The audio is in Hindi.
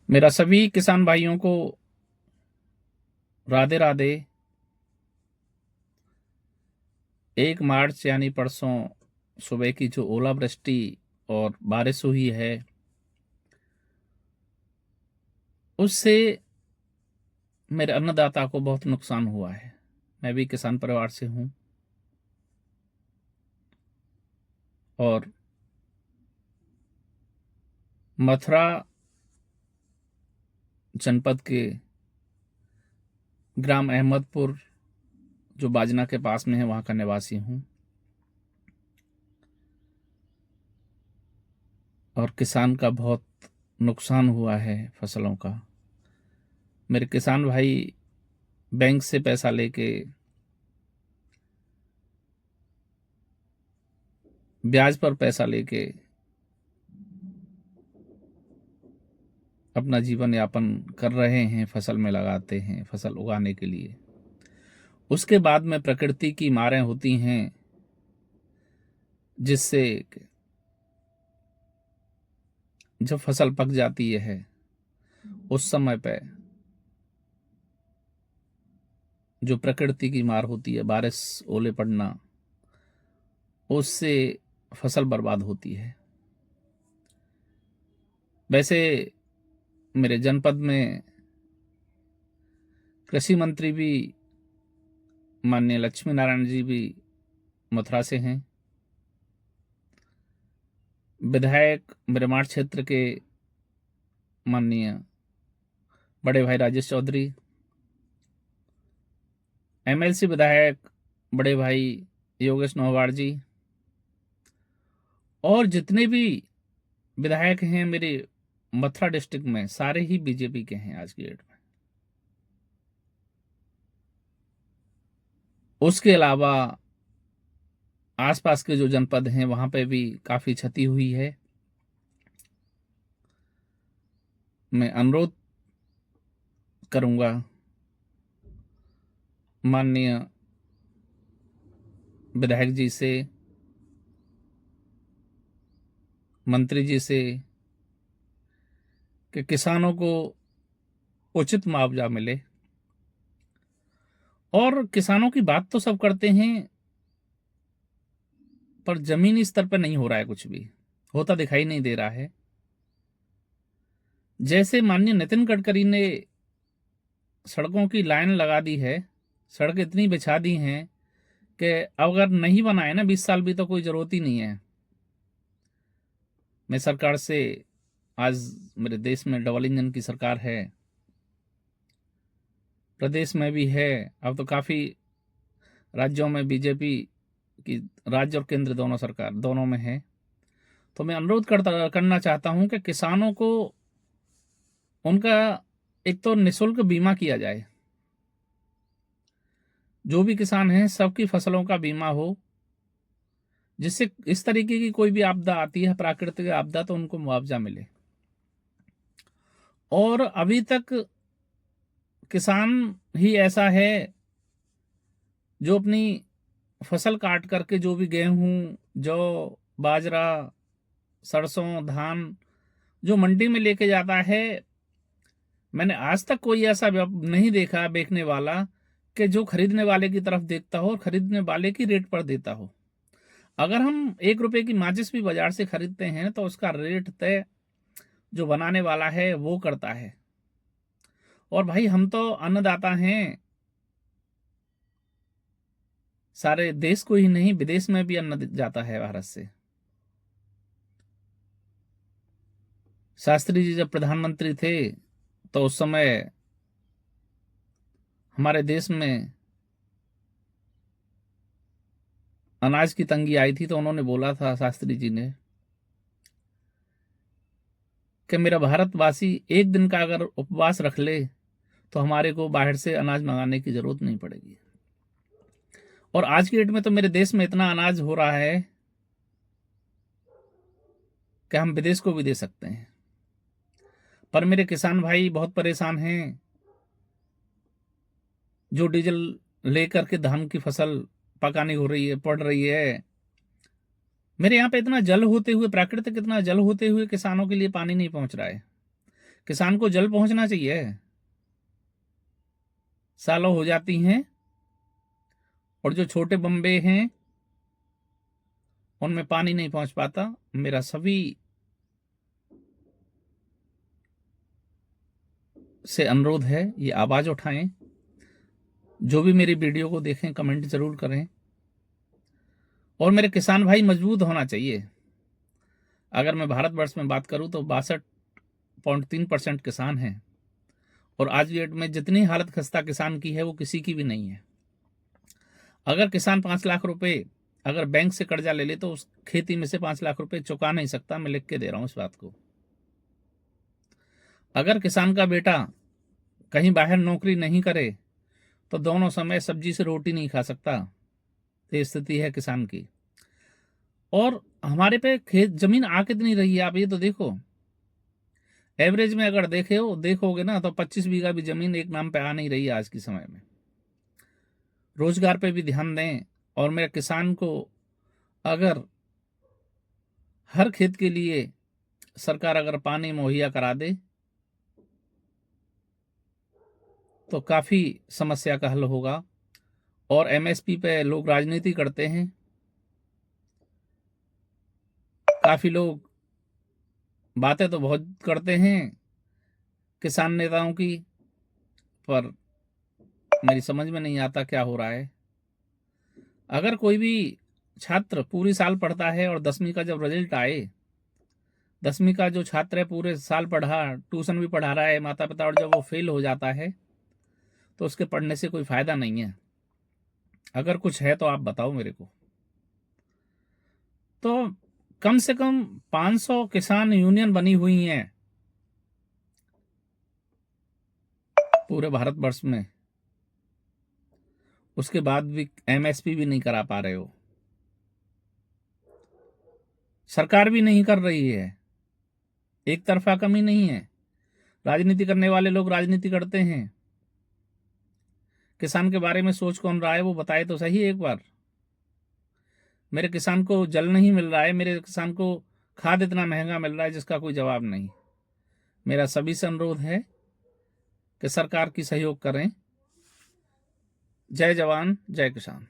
मेरा सभी किसान भाइयों को राधे राधे। 1 मार्च यानी परसों सुबह की जो ओलावृष्टि और बारिश हुई है, उससे मेरे अन्नदाता को बहुत नुकसान हुआ है। मैं भी किसान परिवार से हूं और मथुरा जनपद के ग्राम अहमदपुर, जो बाजना के पास में है, वहां का निवासी हूं। और किसान का बहुत नुकसान हुआ है फसलों का। मेरे किसान भाई बैंक से पैसा लेके, ब्याज पर पैसा लेके अपना जीवन यापन कर रहे हैं, फसल में लगाते हैं फसल उगाने के लिए। उसके बाद में प्रकृति की मारें होती हैं, जिससे जब फसल पक जाती है उस समय पे जो प्रकृति की मार होती है, बारिश ओले पड़ना, उससे फसल बर्बाद होती है। वैसे मेरे जनपद में कृषि मंत्री भी माननीय लक्ष्मी नारायण जी भी मथुरा से हैं। विधायक ब्रह्मांड क्षेत्र के माननीय बड़े भाई राजेश चौधरी, एमएलसी विधायक बड़े भाई योगेश नौवाड़ जी, और जितने भी विधायक हैं मेरे मथुरा डिस्ट्रिक्ट में, सारे ही बीजेपी के हैं आज की डेट में। उसके अलावा आसपास के जो जनपद हैं वहां पे भी काफी क्षति हुई है। मैं अनुरोध करूंगा माननीय विधायक जी से, मंत्री जी से, कि किसानों को उचित मुआवजा मिले। और किसानों की बात तो सब करते हैं, पर जमीनी स्तर पर नहीं हो रहा है, कुछ भी होता दिखाई नहीं दे रहा है। जैसे माननीय नितिन गडकरी ने सड़कों की लाइन लगा दी है, सड़क इतनी बिछा दी हैं कि अगर नहीं बनाए ना 20 साल भी, तो कोई जरूरत ही नहीं है। मैं सरकार से, आज मेरे देश में डबल इंजन की सरकार है, प्रदेश में भी है, अब तो काफी राज्यों में बीजेपी की राज्य और केंद्र दोनों सरकार दोनों में है। तो मैं अनुरोध करना चाहता हूं कि किसानों को उनका एक तो निःशुल्क बीमा किया जाए। जो भी किसान हैं सबकी फसलों का बीमा हो, जिससे इस तरीके की कोई भी आपदा आती है, प्राकृतिक आपदा, तो उनको मुआवजा मिले। और अभी तक किसान ही ऐसा है जो अपनी फसल काट करके, जो भी गेहूं, जौ, बाजरा, सरसों, धान जो मंडी में लेके जाता है, मैंने आज तक कोई ऐसा नहीं देखा बेचने वाला कि जो खरीदने वाले की तरफ देखता हो और खरीदने वाले की रेट पर देता हो। अगर हम 1 रुपए की माचिस भी बाजार से खरीदते हैं तो उसका रेट तय जो बनाने वाला है वो करता है। और भाई हम तो अन्नदाता हैं, सारे देश को ही नहीं विदेश में भी अन्न जाता है भारत से। शास्त्री जी जब प्रधानमंत्री थे तो उस समय हमारे देश में अनाज की तंगी आई थी, तो उन्होंने बोला था, शास्त्री जी ने, कि मेरा भारतवासी एक दिन का अगर उपवास रख ले तो हमारे को बाहर से अनाज मंगाने की जरूरत नहीं पड़ेगी। और आज की डेट में तो मेरे देश में इतना अनाज हो रहा है कि हम विदेश को भी दे सकते हैं। पर मेरे किसान भाई बहुत परेशान हैं, जो डीजल लेकर के धान की फसल पकानी हो रही है, पड़ रही है। मेरे यहाँ पे इतना जल होते हुए, प्राकृतिक इतना जल होते हुए किसानों के लिए पानी नहीं पहुंच रहा है। किसान को जल पहुंचना चाहिए। सालों हो जाती हैं और जो छोटे बम्बे हैं उनमें पानी नहीं पहुंच पाता। मेरा सभी से अनुरोध है, ये आवाज उठाएं। जो भी मेरी वीडियो को देखें कमेंट जरूर करें। और मेरे किसान भाई मजबूत होना चाहिए। अगर मैं भारतवर्ष में बात करूं तो 62.3% किसान हैं और आज की डेट में जितनी हालत खस्ता किसान की है वो किसी की भी नहीं है। अगर किसान 5 लाख रुपए अगर बैंक से कर्जा ले ले तो उस खेती में से 5 लाख रुपए चुका नहीं सकता। मैं लिख के दे रहा हूं इस बात को। अगर किसान का बेटा कहीं बाहर नौकरी नहीं करे तो दोनों समय सब्जी से रोटी नहीं खा सकता। ये स्थिति है किसान की। और हमारे पे खेत जमीन आ कितनी रही है, आप ये तो देखो। एवरेज में अगर देखोगे ना तो 25 बीघा भी जमीन एक नाम पे आ नहीं रही है आज के समय में। रोजगार पे भी ध्यान दें। और मेरे किसान को अगर हर खेत के लिए सरकार अगर पानी मुहैया करा दे तो काफी समस्या का हल होगा। और एमएसपी पे लोग राजनीति करते हैं। काफी लोग बातें तो बहुत करते हैं किसान नेताओं की, पर मेरी समझ में नहीं आता क्या हो रहा है। अगर कोई भी छात्र पूरी साल पढ़ता है और 10वीं का जब रिजल्ट आए, 10वीं का जो छात्र है पूरे साल पढ़ा, ट्यूशन भी पढ़ा रहा है माता पिता, और जब वो फेल हो जाता है तो उसके पढ़ने से कोई फायदा नहीं है। अगर कुछ है तो आप बताओ मेरे को। तो कम से कम 500 किसान यूनियन बनी हुई हैं पूरे भारतवर्ष में, उसके बाद भी एमएसपी भी नहीं करा पा रहे हो। सरकार भी नहीं कर रही है। एक तरफा कमी नहीं है। राजनीति करने वाले लोग राजनीति करते हैं। किसान के बारे में सोच कौन रहा है वो बताए तो सही एक बार। मेरे किसान को जल नहीं मिल रहा है, मेरे किसान को खाद इतना महंगा मिल रहा है जिसका कोई जवाब नहीं। मेरा सभी से अनुरोध है कि सरकार की सहयोग करें। जय जवान जय किसान।